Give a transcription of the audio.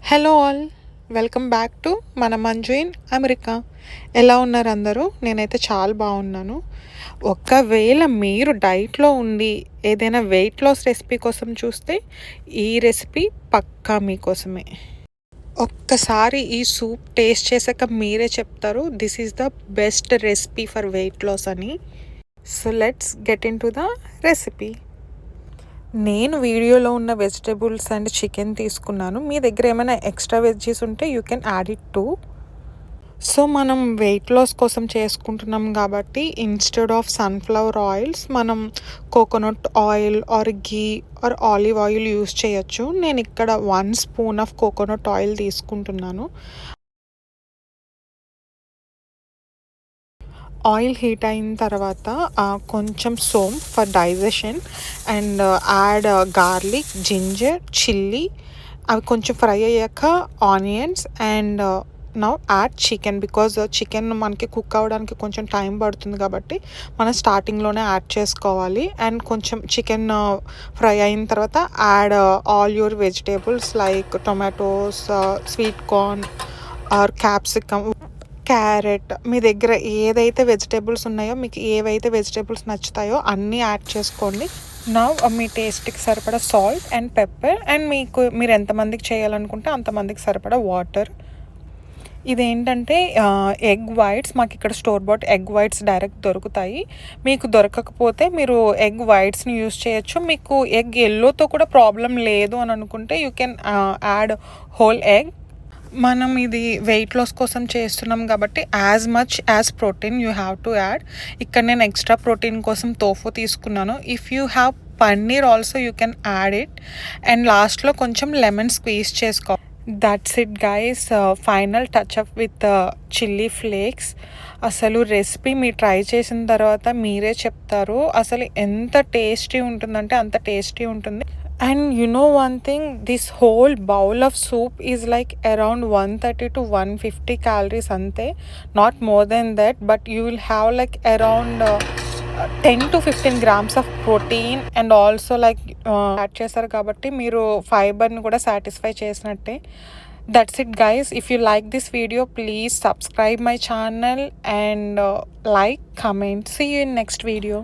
Hello all, welcome back to మన Manju in America. ఎలా ఉన్నారు అందరూ? నేనైతే చాలా బాగున్నాను. ఒకవేళ మీరు డైట్లో ఉండి ఏదైనా వెయిట్ లాస్ రెసిపీ కోసం చూస్తే ఈ రెసిపీ పక్కా మీకోసమే. ఒక్కసారి ఈ సూప్ టేస్ట్ చేశాక మీరే చెప్తారు this is the best recipe for weight loss అని. So let's get into the recipe. నేను వీడియోలో ఉన్న వెజిటేబుల్స్ అండ్ చికెన్ తీసుకున్నాను. మీ దగ్గర ఏమైనా ఎక్స్ట్రా వెజ్జీస్ ఉంటే you can add it too. So మనం వెయిట్ లాస్ కోసం చేసుకుంటున్నాం కాబట్టి ఇన్స్టెడ్ ఆఫ్ సన్ఫ్లవర్ ఆయిల్స్ మనం coconut oil or ghee or olive oil use చేయొచ్చు. నేను ఇక్కడ 1 స్పూన్ ఆఫ్ కోకోనట్ ఆయిల్ తీసుకుంటున్నాను. ఆయిల్ హీట్ అయిన తర్వాత కొంచెం సోంప్ for digestion and add garlic, ginger, chilli. అవి కొంచెం ఫ్రై అయ్యాక onions and now add chicken. Because chicken మనకి కుక్ అవ్వడానికి కొంచెం టైం పడుతుంది కాబట్టి మనం స్టార్టింగ్లోనే యాడ్ చేసుకోవాలి. అండ్ కొంచెం చికెన్ ఫ్రై అయిన తర్వాత add all your vegetables like tomatoes, sweet corn or capsicum, carrot. మీ దగ్గర ఏదైతే వెజిటేబుల్స్ ఉన్నాయో, మీకు ఏవైతే వెజిటేబుల్స్ నచ్చుతాయో అన్నీ యాడ్ చేసుకోండి. నా మీ టేస్ట్కి సరిపడా సాల్ట్ అండ్ పెప్పర్ అండ్ మీరు ఎంతమందికి చేయాలనుకుంటే అంతమందికి సరిపడా వాటర్. ఇదేంటంటే ఎగ్ వైట్స్, మాకు ఇక్కడ store bat egg whites direct దొరుకుతాయి. మీకు దొరకకపోతే మీరు ఎగ్ వైట్స్ని యూస్ చేయొచ్చు. మీకు ఎగ్ ఎల్లోతో కూడా ప్రాబ్లం లేదు అని అనుకుంటే you can add whole egg. మనం ఇది వెయిట్ లాస్ కోసం చేస్తున్నాం కాబట్టి as much as protein you have to add. ఇక్కడ నేను ఎక్స్ట్రా ప్రోటీన్ కోసం తోఫు తీసుకున్నాను. If you have paneer also you can add it. And లాస్ట్లో కొంచెం లెమన్ స్క్వీజ్ చేసుకో. That's it guys. Final touch up with chilli flakes. అసలు recipe మీరు try చేసిన తర్వాత మీరే చెప్తారు అసలు ఎంత టేస్టీ ఉంటుందంటే అంత టేస్టీ ఉంటుంది. And you know one thing, this whole bowl of soup is like around 130 to 150 calories ante, not more than that, but you will have like around 10 to 15 grams of protein and also like add చేస్తారు కాబట్టి మీరు ఫైబర్ని కూడా satisfy చేసినట్టే. That's it guys. If you like this video, please subscribe my channel and like, comment. See you in next video.